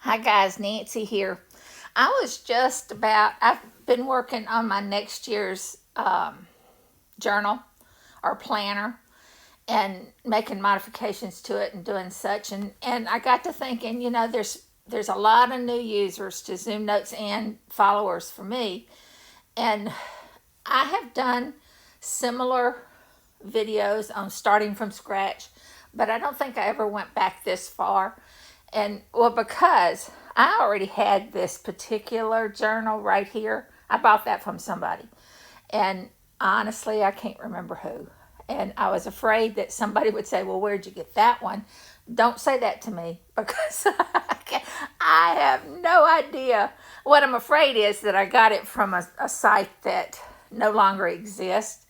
Hi guys, Nancy here. I've been working on my next year's journal or planner and making modifications to it and doing such. And I got to thinking, there's a lot of new users to ZoomNotes and followers for me. And I have done similar videos on starting from scratch, but I don't think I ever went back this far. And well, because I already had this particular journal right here. I bought that from somebody. And honestly, I can't remember who. And I was afraid that somebody would say, well, where'd you get that one? Don't say that to me because I have no idea. What I'm afraid is that I got it from a site that no longer exists.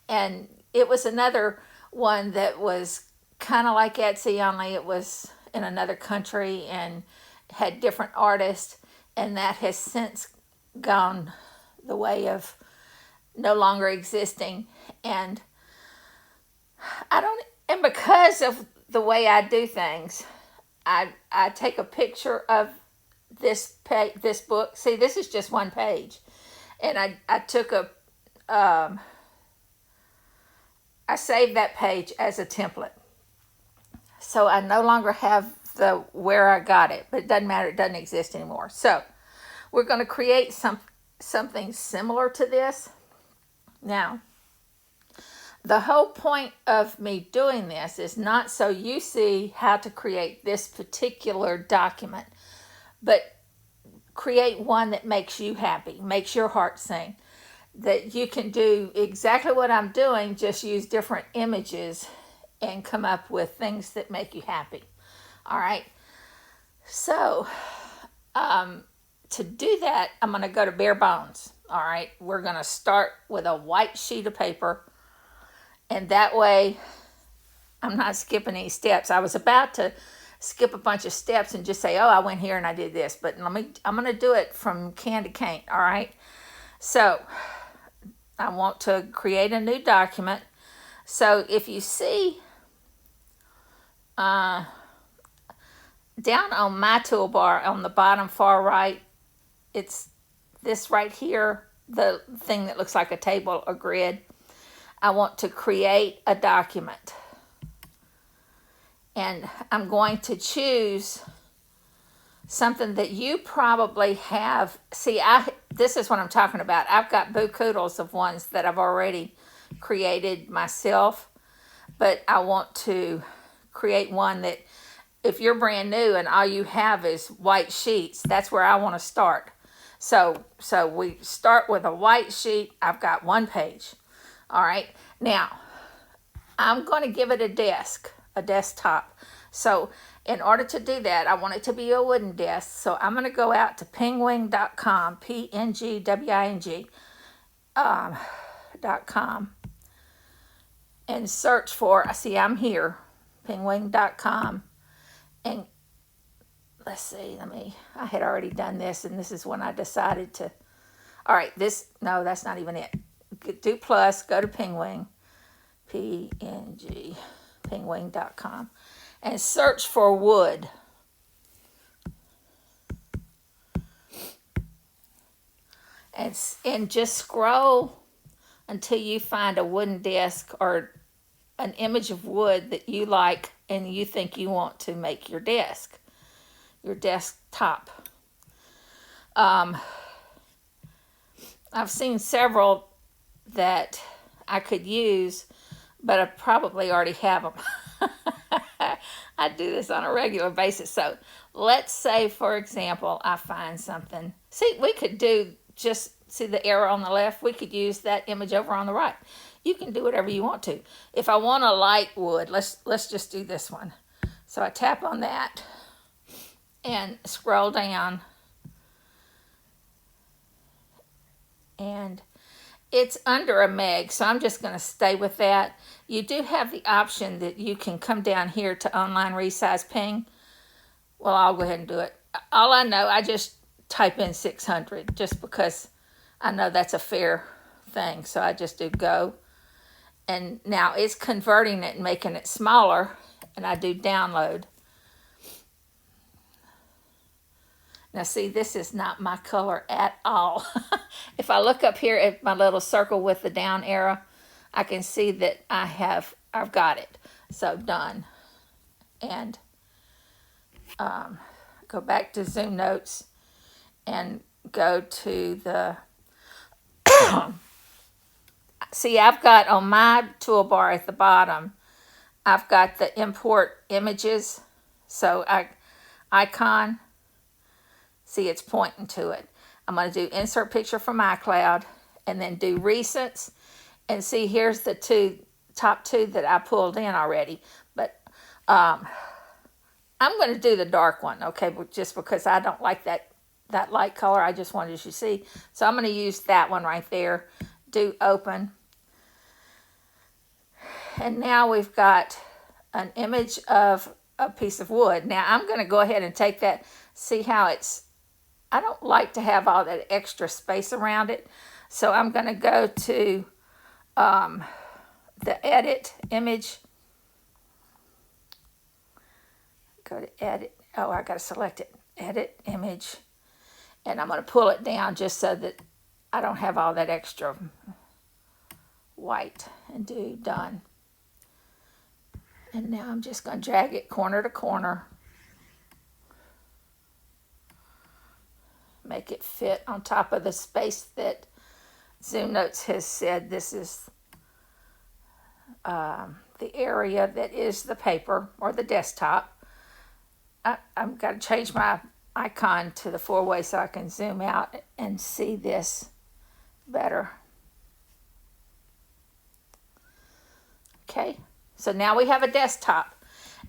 And it was another one that was kind of like Etsy, only it was in another country and had different artists. And that has since gone the way of no longer existing. And and because of the way I do things, I take a picture of this book. See, this is just one page. And I took I saved that page as a template. So I no longer have the where I got it, but it doesn't matter. It doesn't exist anymore. So we're going to create something similar to this. Now, the whole point of me doing this is not so you see how to create this particular document, but create one that makes you happy, makes your heart sing. That you can do exactly what I'm doing, just use different images and come up with things that make you happy. All right. So, to do that, I'm going to go to bare bones. All right. We're going to start with a white sheet of paper. And that way, I'm not skipping any steps. I was about to skip a bunch of steps and just say, oh, I went here and I did this. But I'm going to do it from can to can't. All right. So, I want to create a new document. So, if you see down on my toolbar on the bottom far right, it's this right here, the thing that looks like a table or grid. I want to create a document. And I'm going to choose something that you probably have. See, this is what I'm talking about. I've got boo-koodles of ones that I've already created myself, but I want to create one that if you're brand new and all you have is white sheets, that's where I want to start. So we start with a white sheet. I've got one page. All right. Now, I'm going to give it a desktop. So in order to do that, I want it to be a wooden desk. So I'm going to go out to pingwing.com, PNGWING.com, and search for, see, I'm here, pingwing.com. And let's see, I had already done this, and this is when I decided to, all right, no, that's not even it. Do plus, go to Pingwing, PNG, pingwing.com, and search for wood. And just scroll until you find a wooden desk or an image of wood that you like and you think you want to make your desk, your desktop. I've seen several that I could use, but I probably already have them. I do this on a regular basis. So let's say, for example, I find something. See, we could do see the arrow on the left. We could use that image over on the right. You can do whatever you want to. If I want a light wood, let's just do this one. So I tap on that and scroll down. And it's under a meg, so I'm just going to stay with that. You do have the option that you can come down here to online resize ping. Well, I'll go ahead and do it. All I know, I just type in 600 just because I know that's a fair thing. So I just do go. And now it's converting it and making it smaller. And I do download. Now see, this is not my color at all. If I look up here at my little circle with the down arrow, I can see that I've got it. So done. And go back to ZoomNotes and go to the, see, I've got on my toolbar at the bottom, I've got the import images. So icon, see, it's pointing to it. I'm going to do insert picture from iCloud and then do recents. And see, here's the top two that I pulled in already. But I'm going to do the dark one, okay, just because I don't like that light color. I just wanted you to see. So I'm going to use that one right there. Do open. And now we've got an image of a piece of wood. Now I'm going to go ahead and take that, see how it's, I don't like to have all that extra space around it. So I'm going to go to the edit image. Go to edit. Oh, I got to select it. Edit image. And I'm going to pull it down just so that I don't have all that extra white, and do done. And now I'm just going to drag it corner to corner. Make it fit on top of the space that ZoomNotes has said this is the area that is the paper or the desktop. I've got to change my icon to the 4-way so I can zoom out and see this better. Okay, so now we have a desktop.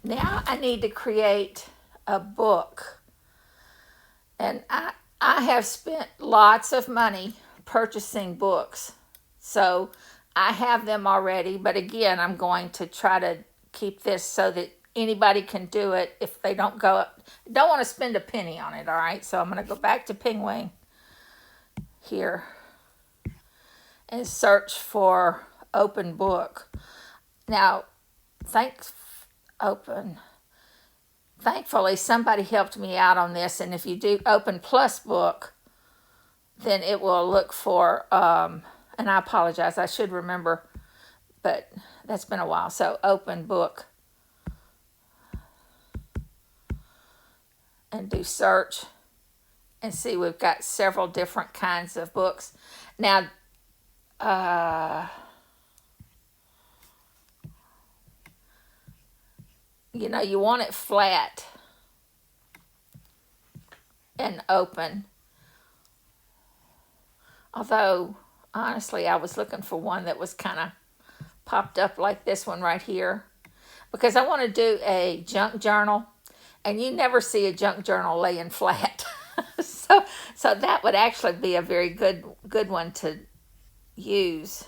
Now I need to create a book. And I have spent lots of money purchasing books. So I have them already, but again, I'm going to try to keep this so that anybody can do it if they don't want to spend a penny on it, all right? So I'm going to go back to Penguin here and search for open book. Now, thankfully, somebody helped me out on this, and if you do open plus book, then it will look for, and I apologize, I should remember, but that's been a while. So open book and do search and see we've got several different kinds of books. Now, you know, you want it flat and open. Although, honestly, I was looking for one that was kind of popped up like this one right here. Because I want to do a junk journal. And you never see a junk journal laying flat. so that would actually be a very good one to use.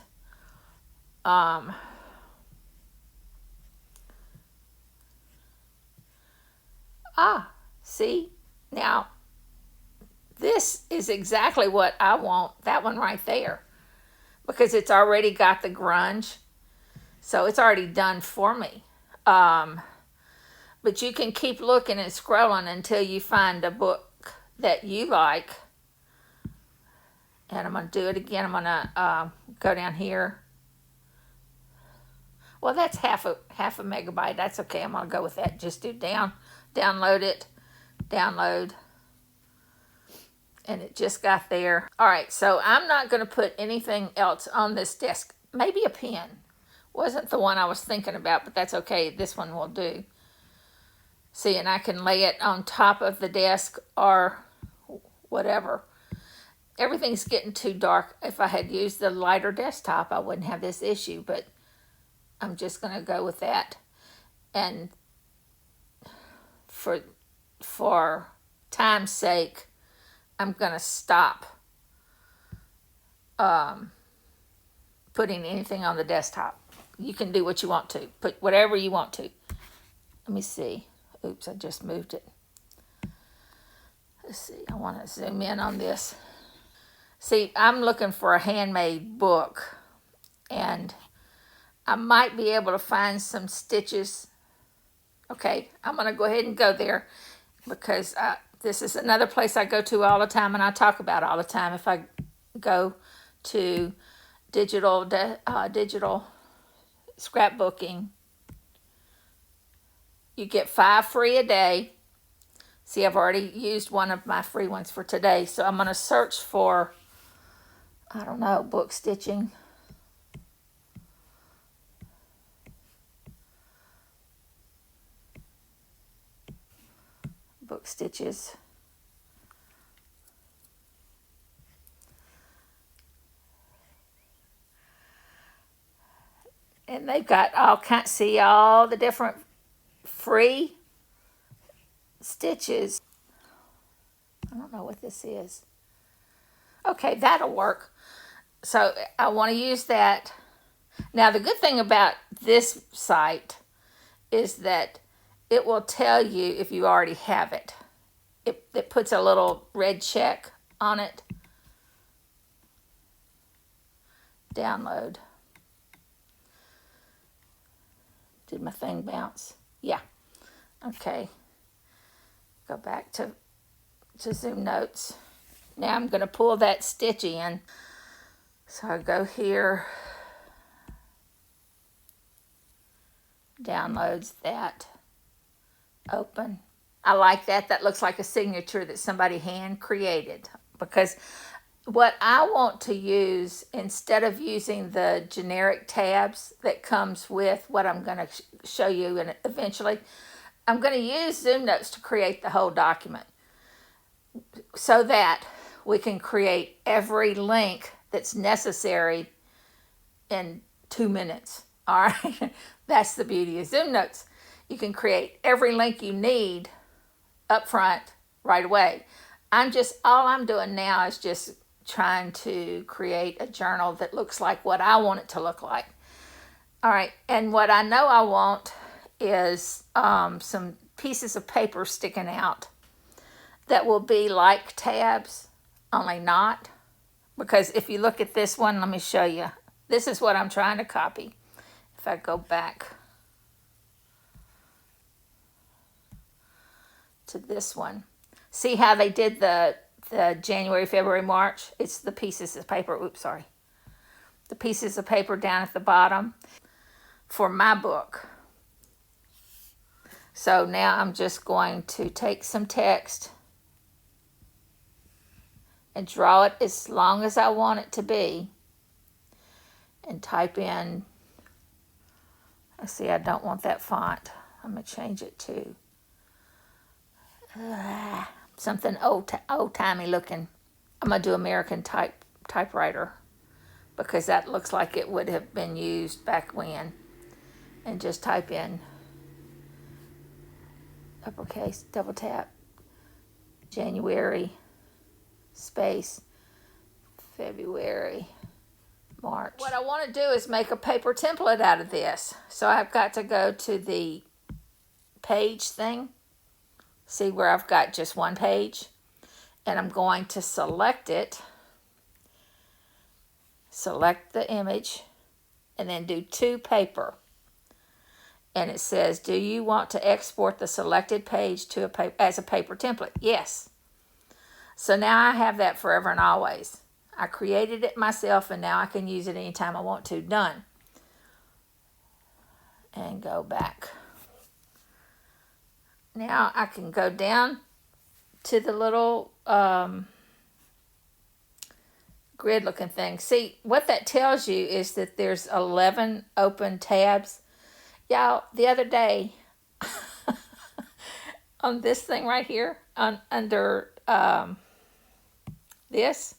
See? Now, this is exactly what I want, that one right there. Because it's already got the grunge. So it's already done for me. But you can keep looking and scrolling until you find a book that you like. And I'm going to do it again. I'm going to go down here. Well, that's half a megabyte. That's okay. I'm going to go with that. Just do download it. Download. And it just got there. All right, so I'm not going to put anything else on this desk. Maybe a pen. Wasn't the one I was thinking about, but that's okay. This one will do. See, and I can lay it on top of the desk or whatever. Everything's getting too dark. If I had used the lighter desktop, I wouldn't have this issue, but I'm just going to go with that. And for time's sake, I'm going to stop putting anything on the desktop. You can do what you want to. Put whatever you want to. Let me see. Oops, I just moved it. Let's see. I want to zoom in on this. See, I'm looking for a handmade book. And I might be able to find some stitches. Okay, I'm going to go ahead and go there because This is another place I go to all the time, and I talk about all the time. If I go to digital scrapbooking, you get 5 free a day. See, I've already used one of my free ones for today, so I'm going to search for, I don't know, book stitching. Book stitches. And they've got all kinds, see all the different free stitches. I don't know what this is. Okay, that'll work. So I want to use that. Now the good thing about this site is that it will tell you if you already have it. It puts a little red check on it. Download. Did my thing bounce? Yeah. Okay. Go back to ZoomNotes. Now I'm going to pull that stitch in. So I go here. Downloads that. Open. I like that. That looks like a signature that somebody hand created. Because what I want to use, instead of using the generic tabs that comes with what I'm going to show you eventually, I'm going to use ZoomNotes to create the whole document so that we can create every link that's necessary in 2 minutes. All right, that's the beauty of ZoomNotes. You can create every link you need up front right away. All I'm doing now is just trying to create a journal that looks like what I want it to look like. All right, and what I know I want is some pieces of paper sticking out that will be like tabs, only not. Because if you look at this one, let me show you. This is what I'm trying to copy. If I go back to this one. See how they did the January, February, March? It's the pieces of paper. Oops, sorry. The pieces of paper down at the bottom for my book. So now I'm just going to take some text and draw it as long as I want it to be and type in, let's see, I don't want that font. I'm going to change it to something old-timey looking. I'm going to do American typewriter because that looks like it would have been used back when. And just type in uppercase, double tap, January, space, February, March. What I want to do is make a paper template out of this. So I've got to go to the page thing. See where I've got just one page. And I'm going to select it. Select the image. And then do to paper. And it says, do you want to export the selected page to as a paper template? Yes. So now I have that forever and always. I created it myself and now I can use it anytime I want to. Done. And go back. Now I can go down to the little grid looking thing. See, what that tells you is that there's 11 open tabs. Y'all, the other day on this thing right here, under this,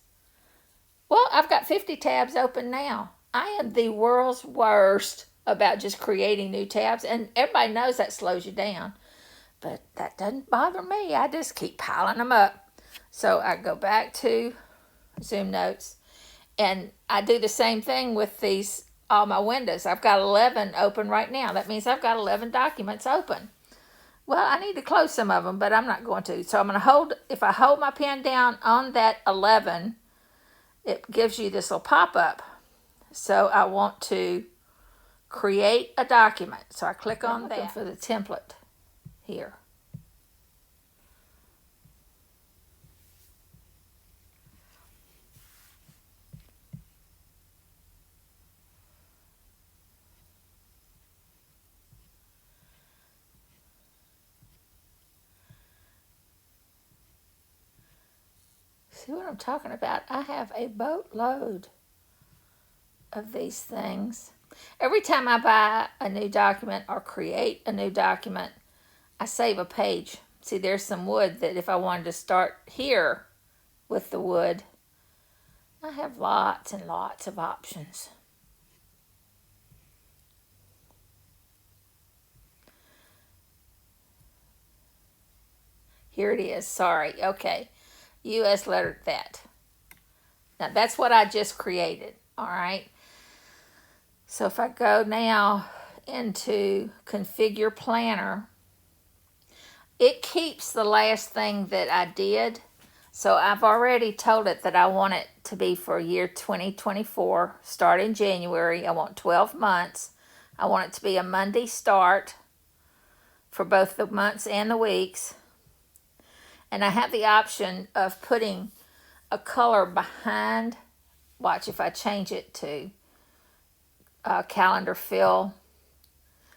well, I've got 50 tabs open now. I am the world's worst about just creating new tabs, and everybody knows that slows you down. But that doesn't bother me. I just keep piling them up. So I go back to ZoomNotes, and I do the same thing with all my windows. I've got 11 open right now. That means I've got 11 documents open. Well, I need to close some of them, but I'm not going to. So I'm going to if I hold my pen down on that 11, it gives you this little pop-up. So I want to create a document. So I click on that for the template here. See what I'm talking about? I have a boatload of these things. Every time I buy a new document or create a new document, I save a page. See, there's some wood that if I wanted to start here with the wood, I have lots and lots of options. Here it is. Sorry. Okay. U.S. letter that. Now, that's what I just created. All right. So if I go now into Configure Planner, it keeps the last thing that I did. So I've already told it that I want it to be for year 2024, start in January. I want 12 months. I want it to be a Monday start for both the months and the weeks. And I have the option of putting a color behind. Watch if I change it to calendar fill.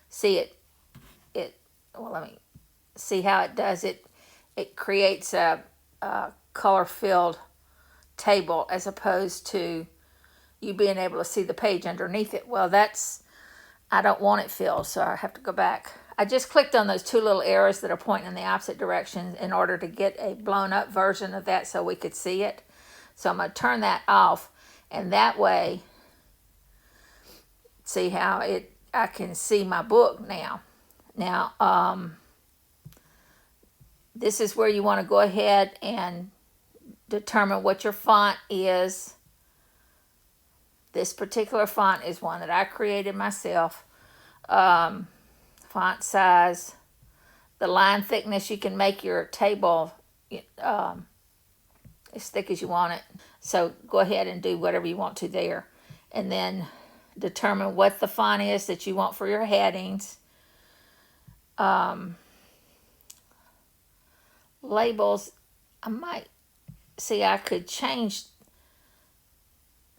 See well, let me see how it does it. It creates a color-filled table as opposed to you being able to see the page underneath it. Well, I don't want it filled, so I have to go back. I just clicked on those two little arrows that are pointing in the opposite direction in order to get a blown-up version of that so we could see it. So I'm going to turn that off, and that way, see how I can see my book now. Now, this is where you want to go ahead and determine what your font is. This particular font is one that I created myself. Font size, the line thickness, you can make your table as thick as you want it. So go ahead and do whatever you want to there. And then determine what the font is that you want for your headings. Labels, I could change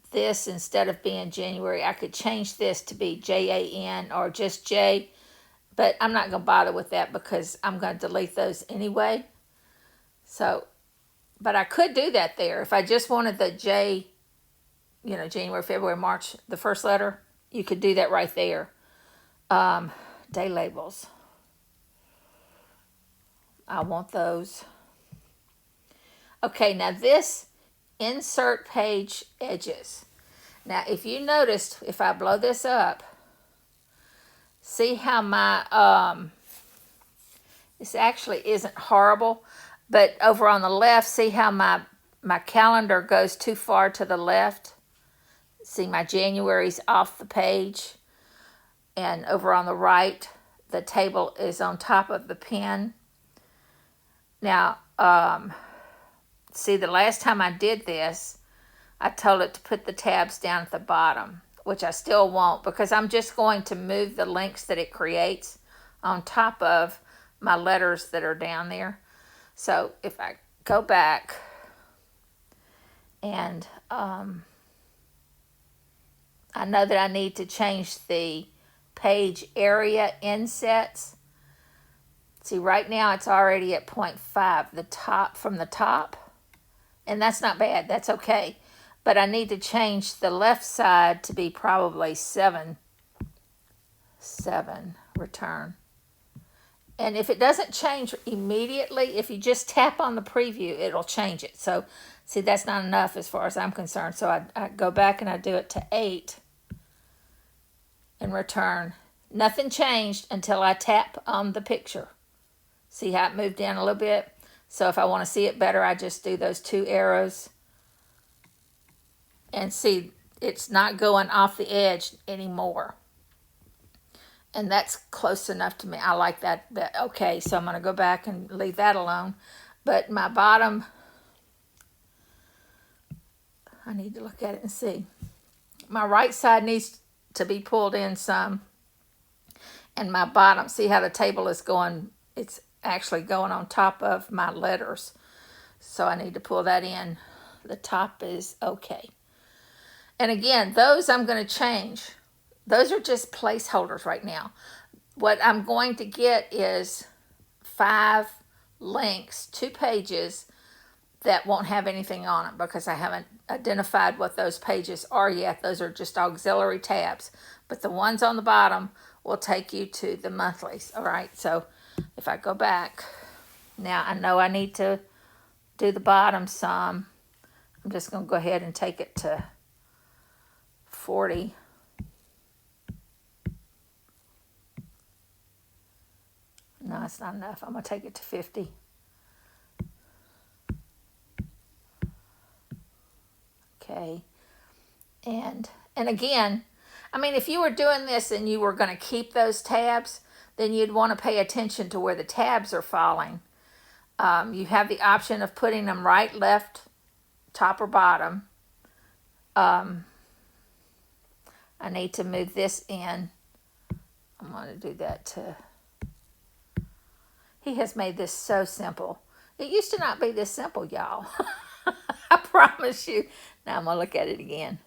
this instead of being January. I could change this to be JAN or just J, but I'm not going to bother with that because I'm going to delete those anyway. So, but I could do that there. If I just wanted the J, January, February, March, the first letter, you could do that right there. Day labels. I want those. Okay, now this insert page edges. Now, if you noticed, if I blow this up, see how my, this actually isn't horrible, but over on the left, see how my calendar goes too far to the left? See, my January's off the page, and over on the right, the table is on top of the pen. Now, see, the last time I did this, I told it to put the tabs down at the bottom, which I still won't because I'm just going to move the links that it creates on top of my letters that are down there. So if I go back and I know that I need to change the page area insets. See, right now it's already at 0.5, the top from the top. And that's not bad, that's okay. But I need to change the left side to be probably 7 return. And if it doesn't change immediately, if you just tap on the preview, it'll change it. So, see, that's not enough as far as I'm concerned. So I go back and I do it to 8 and return. Nothing changed until I tap on the picture. See how it moved down a little bit? So if I want to see it better, I just do those two arrows. And see, it's not going off the edge anymore. And that's close enough to me. I like that. Okay, so I'm going to go back and leave that alone. But my bottom, I need to look at it and see. My right side needs to be pulled in some. And my bottom, see how the table is going, it's actually going on top of my letters. So I need to pull that in. The top is okay. And again, those I'm going to change. Those are just placeholders right now. What I'm going to get is 5 links, 2 pages that won't have anything on them because I haven't identified what those pages are yet. Those are just auxiliary tabs. But the ones on the bottom will take you to the monthlies. All right, so if I go back, now I know I need to do the bottom some. I'm just going to go ahead and take it to 40. No, it's not enough. I'm going to take it to 50. Okay. And again, I mean, if you were doing this and you were going to keep those tabs, then you'd want to pay attention to where the tabs are falling. You have the option of putting them right, left, top, or bottom. I need to move this in. I'm going to do that too. He has made this so simple. It used to not be this simple, y'all. I promise you. Now I'm going to look at it again.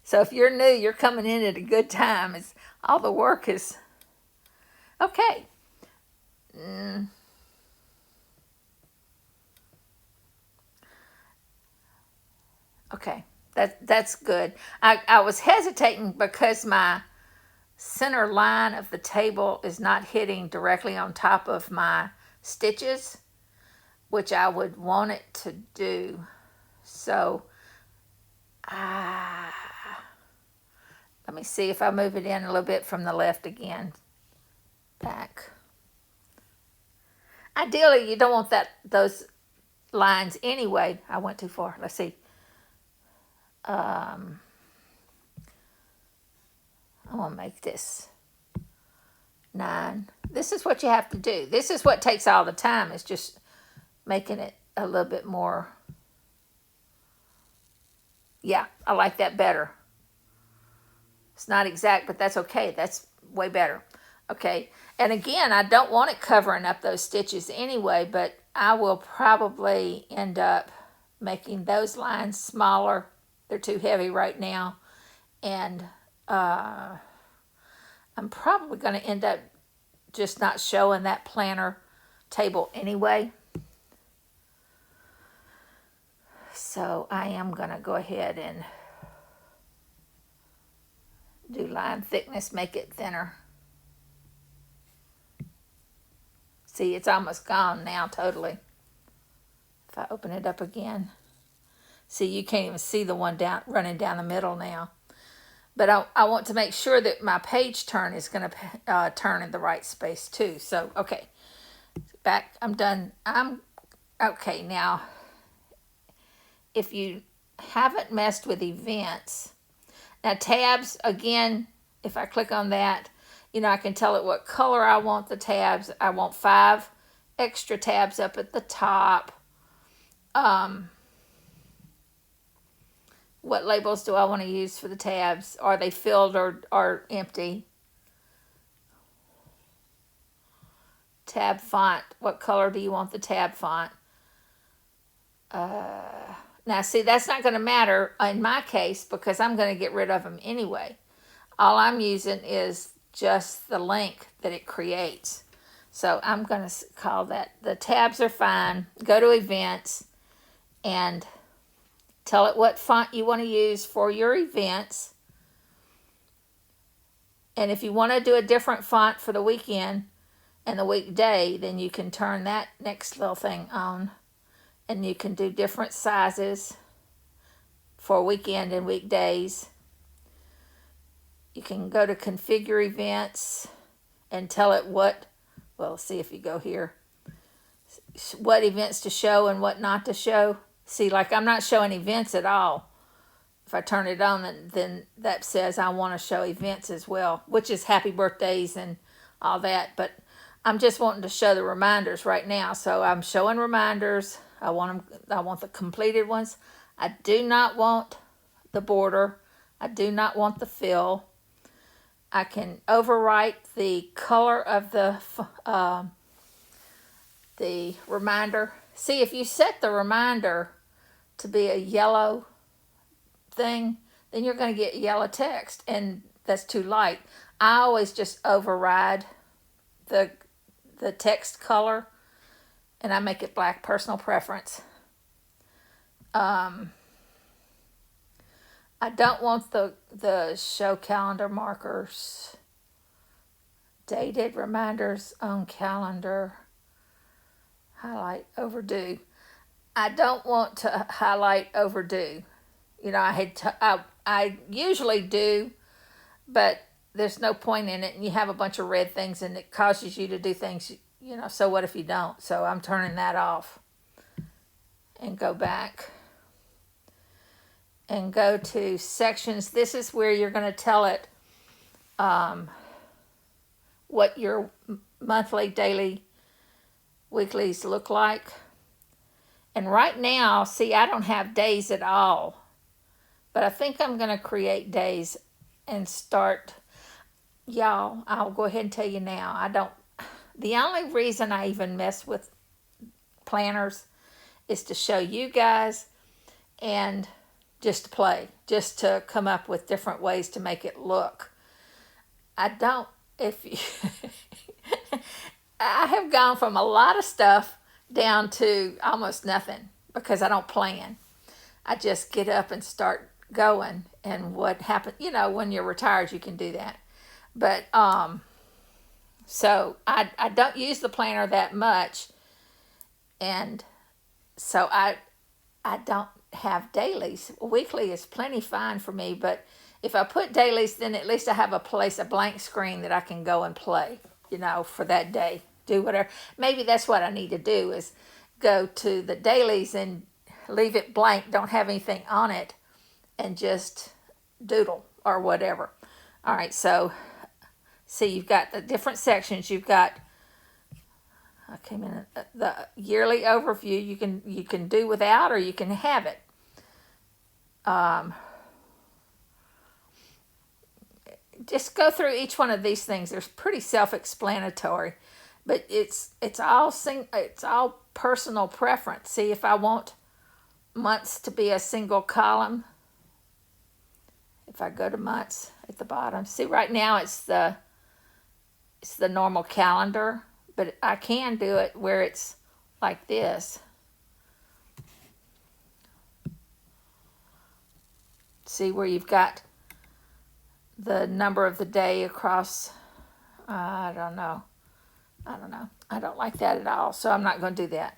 So if you're new, you're coming in at a good time. It's all the work is okay. Okay, that's good. I was hesitating because my center line of the table is not hitting directly on top of my stitches, which I would want it to do. So let me see if I move it in a little bit from the left again. Back. Ideally, you don't want those lines anyway. I went too far. Let's see. I want to make this 9. This is what you have to do. This is what takes all the time. It's just making it a little bit more. Yeah, I like that better. It's not exact, but that's okay. That's way better. Okay, and again, I don't want it covering up those stitches anyway, but I will probably end up making those lines smaller. They're too heavy right now, and I'm probably going to end up just not showing that planner table anyway. So I am going to go ahead and do line thickness, make it thinner. See, it's almost gone now totally. If I open it up again. See, you can't even see the one running down the middle now. But I want to make sure that my page turn is going to turn in the right space too. So, okay. Back, I'm done. Okay, now, if you haven't messed with events, now tabs, again, if I click on that, I can tell it what color I want the tabs. I want 5 extra tabs up at the top. What labels do I want to use for the tabs? Are they filled or empty? Tab font. What color do you want the tab font? Now, see, that's not going to matter in my case because I'm going to get rid of them anyway. All I'm using is just the link that it creates. So I'm going to call that, the tabs are fine. Go to events and tell it what font you want to use for your events. And if you want to do a different font for the weekend and the weekday, then you can turn that next little thing on. And you can do different sizes for weekend and weekdays. You can go to configure events and tell it what, well, see if you go here, what events to show and what not to show. See, like I'm not showing events at all. If I turn it on, then that says I want to show events as well, which is happy birthdays and all that. But I'm just wanting to show the reminders right now. So I'm showing reminders. I want the completed ones. I do not want the border. I do not want the fill. I can overwrite the color of the reminder. See, if you set the reminder to be a yellow thing, then you're going to get yellow text, and that's too light. I always just override the text color, and I make it black, personal preference. I don't want the show calendar markers, dated reminders on calendar, highlight overdue. I don't want to highlight overdue. You know, I usually do, but there's no point in it, and you have a bunch of red things, and it causes you to do things, you know, so what if you don't? So I'm turning that off, and go back and go to sections. This is where you're going to tell it what your monthly, daily, weeklies look like. And right now, see, I don't have days at all, but I think I'm going to create days and start. Y'all, I'll go ahead and tell you now, the only reason I even mess with planners is to show you guys and just to play, just to come up with different ways to make it look. I have gone from a lot of stuff down to almost nothing because I don't plan. I just get up and start going, and what happened, you know, when you're retired, you can do that. But, so I don't use the planner that much, and so I don't have dailies. Weekly is plenty fine for me, but if I put dailies, then at least I have a blank screen that I can go and play, you know, for that day. Do whatever. Maybe that's what I need to do, is go to the dailies and leave it blank, don't have anything on it, and just doodle or whatever. All right, so see, you've got the different sections. You've got, the yearly overview. You can do without, or you can have it. Just go through each one of these things. They're pretty self-explanatory, but it's all personal preference. See, if I want months to be a single column, if I go to months at the bottom, see, right now it's the normal calendar, but I can do it where it's like this. See, where you've got the number of the day across. I don't know. I don't like that at all, so I'm not going to do that.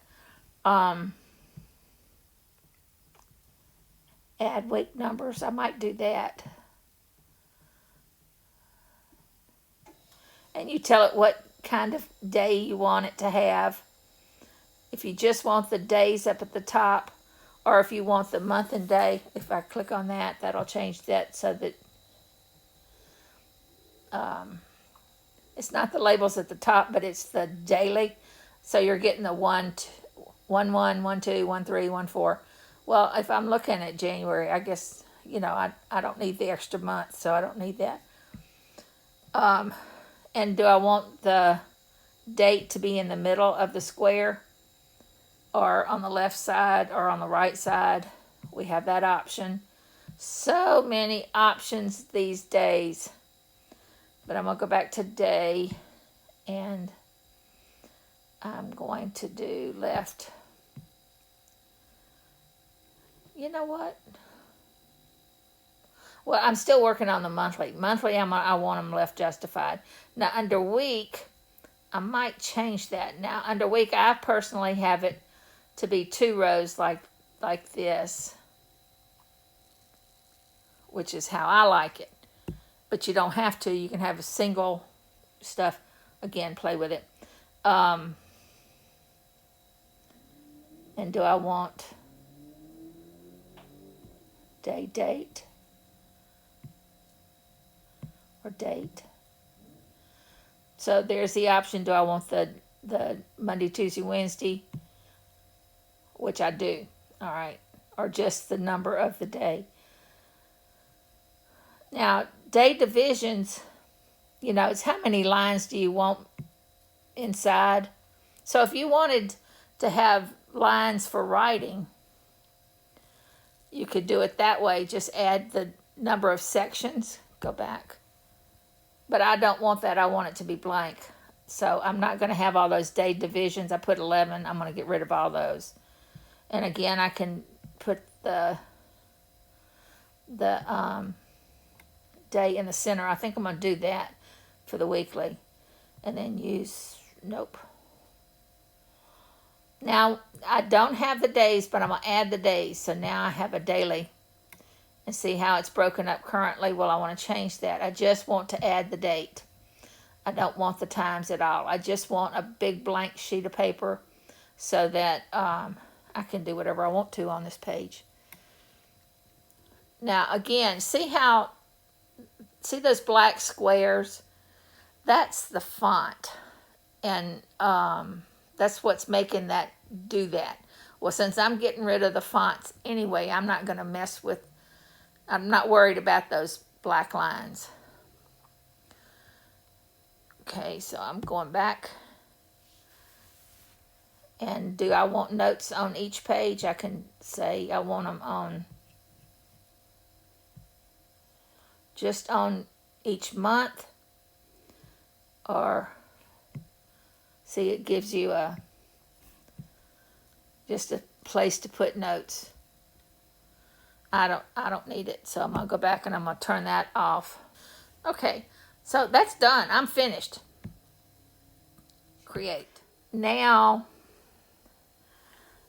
Add week numbers. I might do that. And you tell it what kind of day you want it to have. If you just want the days up at the top, or if you want the month and day, if I click on that, that'll change that so that it's not the labels at the top, but it's the daily. So you're getting the 1, 1, 1, 1, 2, 1, 3, 1, 4. Well, if I'm looking at January, I guess, you know, I don't need the extra month, so I don't need that. And do I want the date to be in the middle of the square, or on the left side, or on the right side? We have that option. So many options these days. But I'm going to go back to day, and I'm going to do left. You know what? Well, I'm still working on the monthly. Monthly, I want them left justified. Now, under week, I might change that. Now, under week, I personally have it to be 2 rows like this, which is how I like it. But you don't have to. You can have a single stuff. Again, play with it. And do I want date, or date? So there's the option. Do I want the Monday, Tuesday, Wednesday? Which I do. All right. Or just the number of the day. Now, day divisions, you know, it's how many lines do you want inside. So if you wanted to have lines for writing, you could do it that way. Just add the number of sections. Go back. But I don't want that. I want it to be blank. So I'm not going to have all those day divisions. I put 11. I'm going to get rid of all those. And again, I can put the day in the center. I think I'm going to do that for the weekly. And then use, nope. Now, I don't have the days, but I'm going to add the days. So now I have a daily. And see how it's broken up currently? Well, I want to change that. I just want to add the date. I don't want the times at all. I just want a big blank sheet of paper so that I can do whatever I want to on this page. Now, again, see those black squares? That's the font. And that's what's making that do that. Well, since I'm getting rid of the fonts anyway, I'm not going to mess with, I'm not worried about those black lines. Okay, so I'm going back. And do I want notes on each page? I can say I want them on just on each month. Or see, it gives you just a place to put notes. I don't need it, so I'm gonna go back and I'm gonna turn that off. Okay, so that's done. I'm finished. Create. Now,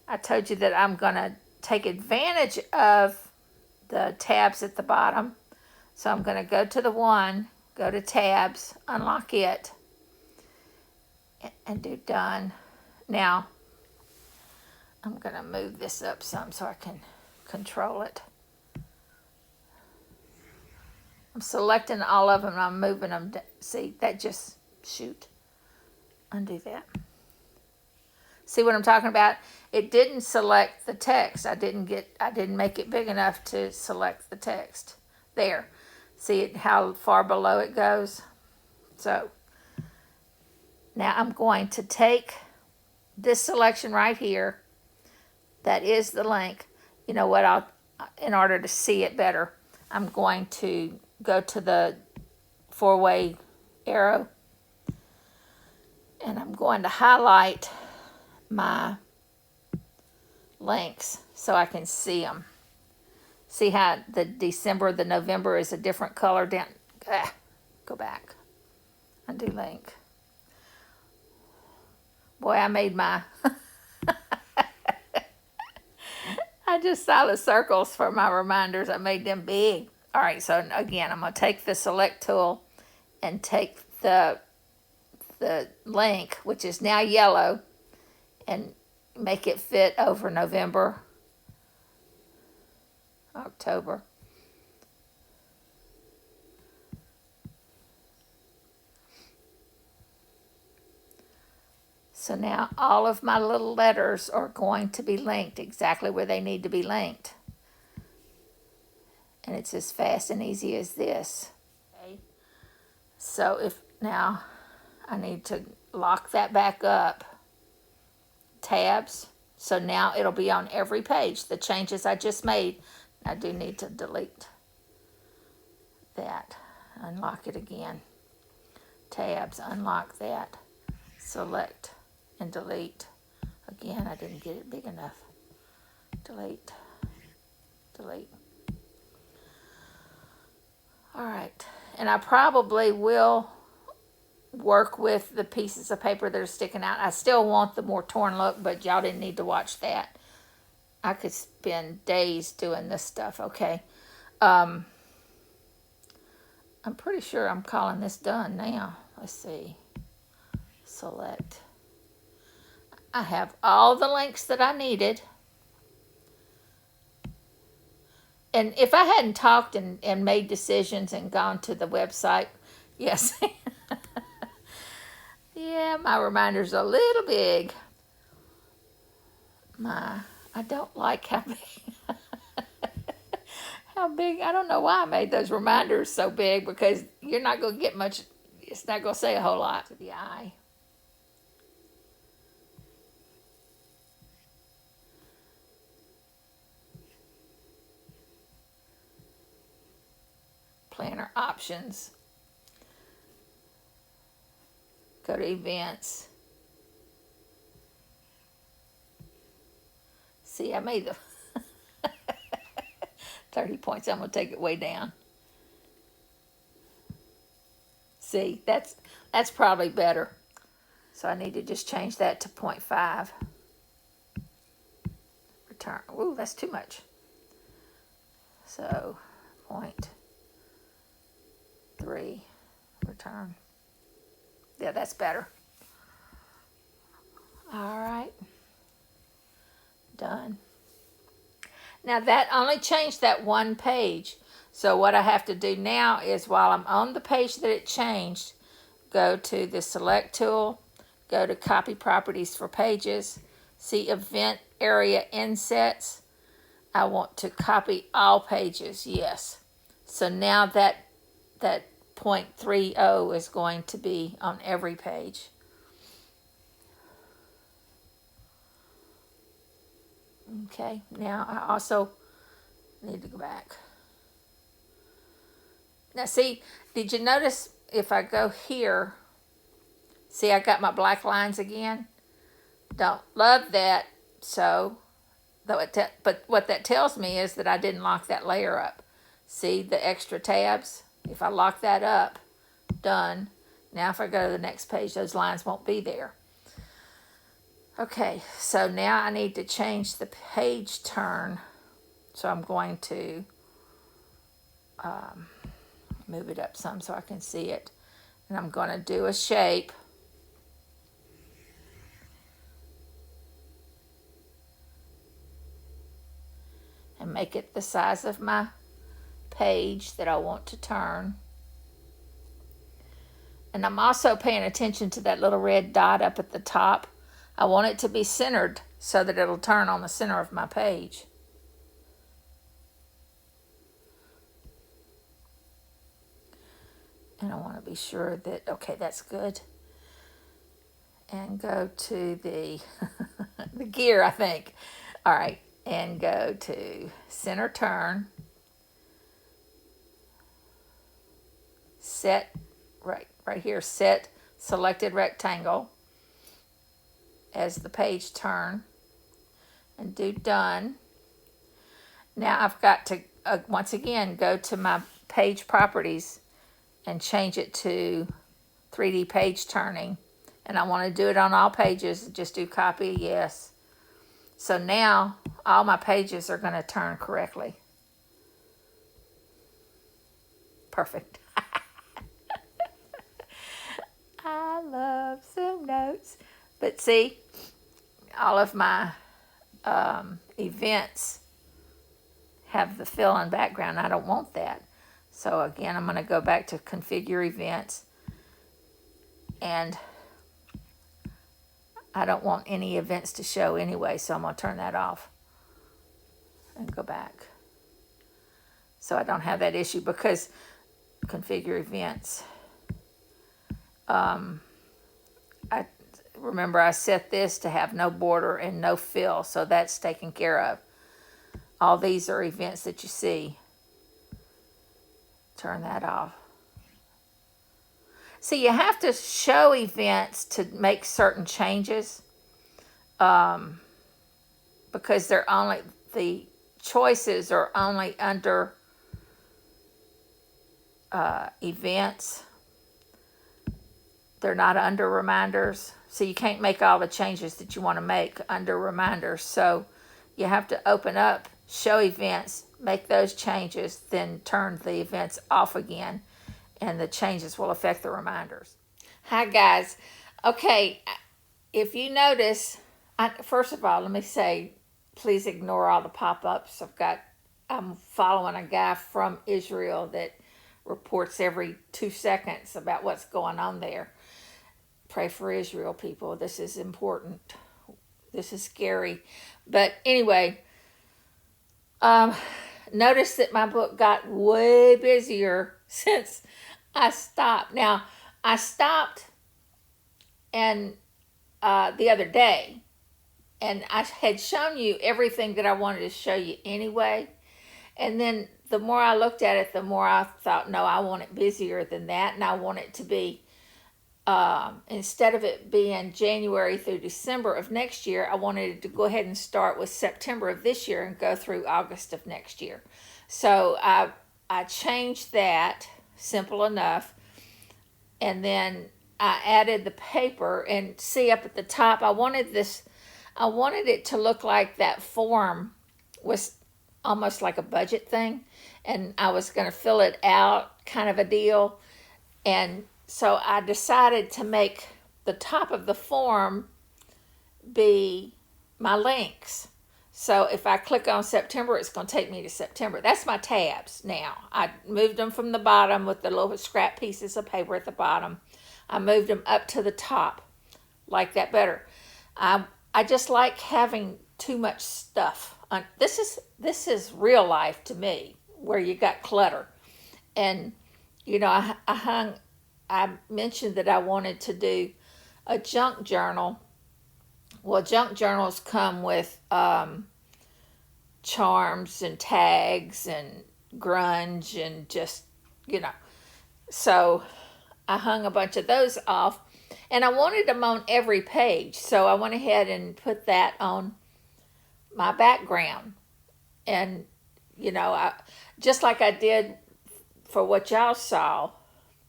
I told you that I'm gonna take advantage of the tabs at the bottom. So I'm gonna go to the one, go to tabs, unlock it, and do done. Now, I'm gonna move this up some so I can control it. I'm selecting all of them and I'm moving them. See, that just, shoot, undo that. See what I'm talking about? It didn't select the text. I didn't make it big enough to select the text. There. See it, how far below it goes? So, now I'm going to take this selection right here. That is the link. You know what, in order to see it better, I'm going to go to the four-way arrow and I'm going to highlight my links so I can see them. See how the December, the November is a different color down. Go back. Undo link. Boy, I made my... I just saw the circles for my reminders. I made them big. All right, so again, I'm going to take the select tool and take the link, which is now yellow, and make it fit over November, October. So now all of my little letters are going to be linked exactly where they need to be linked. And it's as fast and easy as this. Okay. So if now I need to lock that back up. Tabs. So now it'll be on every page. The changes I just made. I do need to delete that. Unlock it again. Tabs. Unlock that. Select and delete. Again, I didn't get it big enough. Delete. Delete. All right. And I probably will work with the pieces of paper that are sticking out. I still want the more torn look, but y'all didn't need to watch that. I could spend days doing this stuff. Okay. I'm pretty sure I'm calling this done now. Let's see. Select. I have all the links that I needed. And if I hadn't talked and made decisions and gone to the website, yes. Yeah, my reminder's a little big. I don't like how big. How big, I don't know why I made those reminders so big, because you're not going to get much, it's not going to say a whole lot to the eye. Planner options. Go to events. See, I made the 30 points. I'm going to take it way down. See, that's probably better. So I need to just change that to 0.5. Return. Ooh, that's too much. So 0.3 return. Yeah, that's better. All right. Done. Now that only changed that one page. So what I have to do now is, while I'm on the page that it changed, go to the select tool, go to copy properties for pages, see event area insets. I want to copy all pages, yes. So now that 0.30 is going to be on every page. Okay, now I also need to go back. Now see, did you notice if I go here, see I got my black lines again? Don't love that. So, but what that tells me is that I didn't lock that layer up. See the extra tabs? If I lock that up, done. Now if I go to the next page, those lines won't be there. Okay, so now I need to change the page turn. So I'm going to move it up some so I can see it. And I'm going to do a shape. And make it the size of my page that I want to turn. And I'm also paying attention to that little red dot up at the top. I want it to be centered so that it'll turn on the center of my page. And I want to be sure that, okay, that's good. And go to the, the gear, I think. All right, and go to center turn. Set, right here, set selected rectangle as the page turn. And do done. Now I've got to, once again, go to my page properties and change it to 3D page turning. And I want to do it on all pages. Just do copy, yes. So now all my pages are going to turn correctly. Perfect. I love ZoomNotes. But see, all of my events have the fill-in background. I don't want that. So again, I'm going to go back to configure events, and I don't want any events to show anyway, so I'm going to turn that off and go back. So I don't have that issue, because configure events. I remember I set this to have no border and no fill, so that's taken care of. All these are events that you see. Turn that off. See, you have to show events to make certain changes, because they're only, the choices are only under events. They're not under reminders. So you can't make all the changes that you want to make under reminders. So you have to open up, show events, make those changes, then turn the events off again, and the changes will affect the reminders. Hi guys. Okay, if you notice, first of all, let me say, please ignore all the pop-ups. I'm following a guy from Israel that reports every 2 seconds about what's going on there. Pray for Israel, people. This is important. This is scary. But anyway, notice that my book got way busier since I stopped. Now, I stopped and the other day, and I had shown you everything that I wanted to show you anyway. And then the more I looked at it, the more I thought, no, I want it busier than that, and I want it to be instead of it being January through December of next year, I wanted to go ahead and start with September of this year and go through August of next year. So I changed that, simple enough, and then I added the paper, and see up at the top, I wanted it to look like that form was almost like a budget thing, and I was going to fill it out, kind of a deal. And so I decided to make the top of the form be my links. So if I click on September, it's going to take me to September. That's my tabs now. I moved them from the bottom with the little scrap pieces of paper at the bottom. I moved them up to the top. Like that better. I just like having too much stuff. This is real life to me, where you got clutter. And, I mentioned that I wanted to do a junk journal. Well, junk journals come with charms and tags and grunge and just, So I hung a bunch of those off, and I wanted them on every page. So I went ahead and put that on my background. And, just like I did for what y'all saw,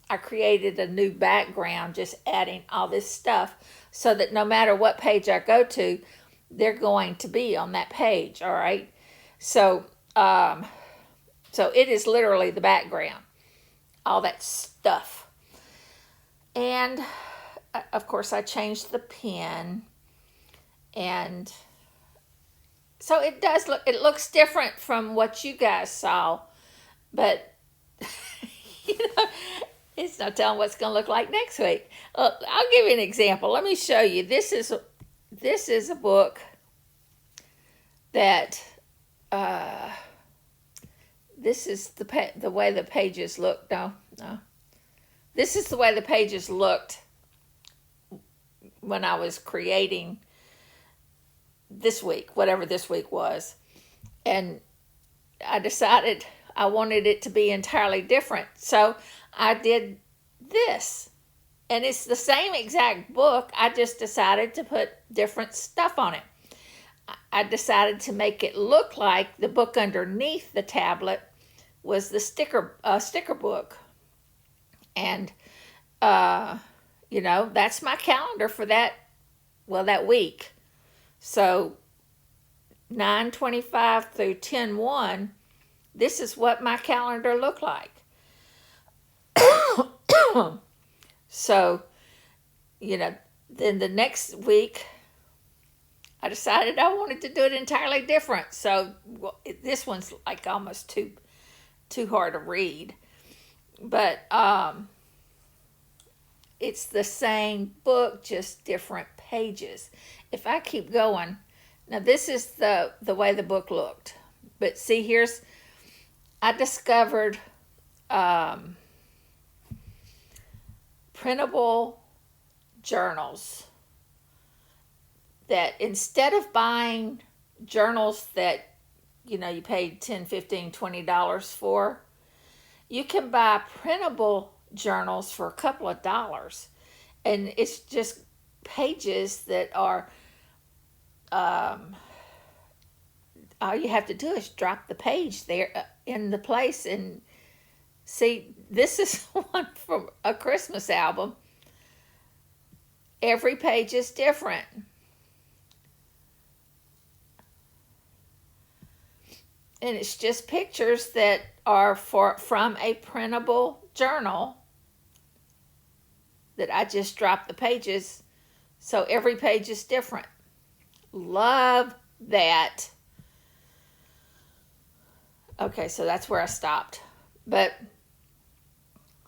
I created a new background, just adding all this stuff so that no matter what page I go to, they're going to be on that page, all right? So it is literally the background, all that stuff. And, of course, I changed the pen, and so it looks different from what you guys saw, but, it's no telling what's going to look like next week. I'll give you an example. Let me show you. This is a book that, this is the way the pages look. No. This is the way the pages looked when I was creating this week, whatever this week was. And I decided I wanted it to be entirely different. So I did this. And it's the same exact book. I just decided to put different stuff on it. I decided to make it look like the book underneath the tablet was the sticker book. And, that's my calendar for that week. So 9/25 through 10/1, this is what my calendar looked like. So, then the next week, I decided I wanted to do it entirely different. So this one's like almost too hard to read. But it's the same book, just different pages. If I keep going, now this is the way the book looked. But see, I discovered printable journals that instead of buying journals that, you paid $10, $15, $20 for, you can buy printable journals for a couple of dollars. And it's just pages that are, all you have to do is drop the page there in the place. And see, this is one from a Christmas album. Every page is different. And it's just pictures that are from a printable journal that I just dropped the pages. So every page is different. Love that. Okay, so that's where I stopped. But,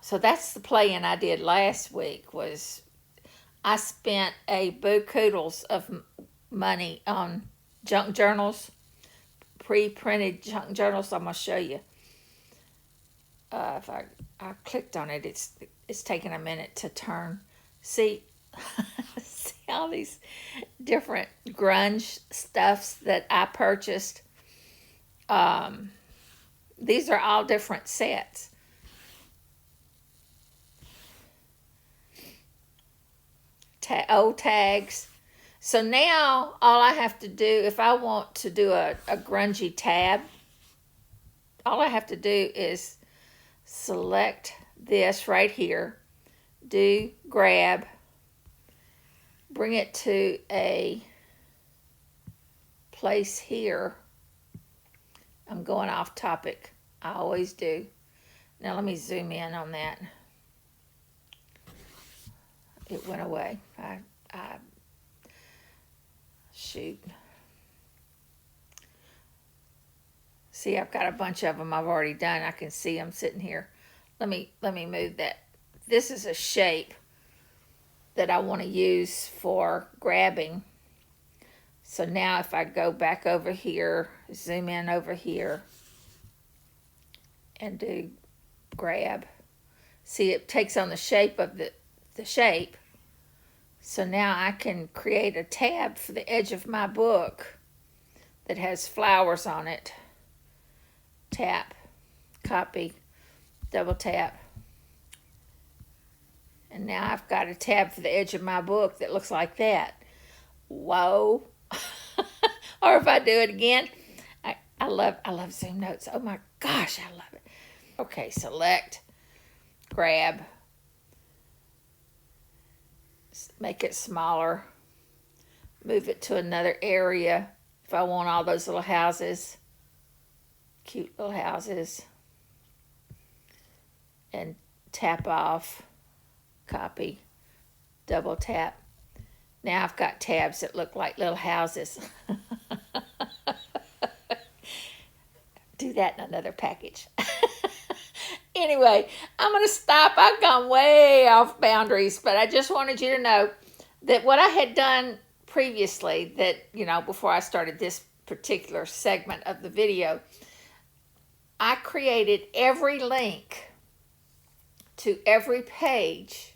so that's the plan I did last week. Was I spent a boo-koodles of money on junk journals, pre-printed junk journals. I'm going to show you. If I clicked on it, it's taking a minute to turn. See, see all these different grunge stuffs that I purchased. These are all different sets. old tags. So now all I have to do, if I want to do a grungy tab, all I have to do is select this right here, do grab, bring it to a place here. I'm going off topic. I always do. Now let me zoom in on that. It went away. Shoot. See, I've got a bunch of them I've already done. I can see them sitting here. Let me move that. This is a shape that I want to use for grabbing. So now if I go back over here, zoom in over here, and do grab, see it takes on the shape of the shape. So now I can create a tab for the edge of my book that has flowers on it. Tap, copy, double tap. And now I've got a tab for the edge of my book that looks like that. Whoa. Or if I do it again, I love ZoomNotes. Oh my gosh, I love it. Okay, select, grab, make it smaller, move it to another area if I want all those little houses, cute little houses, and tap off, copy, double tap. Now I've got tabs that look like little houses. Do that in another package. Anyway, I'm going to stop. I've gone way off boundaries, but I just wanted you to know that what I had done previously, that, you know, before I started this particular segment of the video, I created every link to every page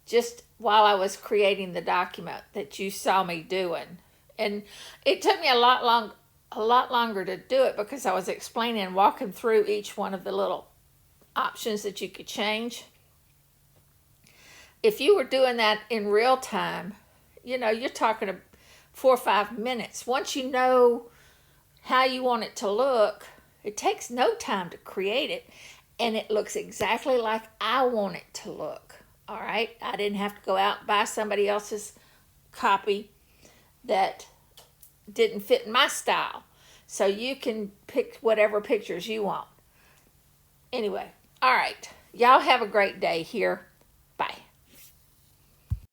just while I was creating the document that you saw me doing. And it took me a lot longer to do it because I was explaining and walking through each one of the little options that you could change. If you were doing that in real time, you know, you're talking 4 or 5 minutes. Once you know how you want it to look, it takes no time to create it, and it looks exactly like I want it to look. All right, I didn't have to go out and buy somebody else's copy that didn't fit my style. So you can pick whatever pictures you want. Anyway, all right, y'all have a great day here.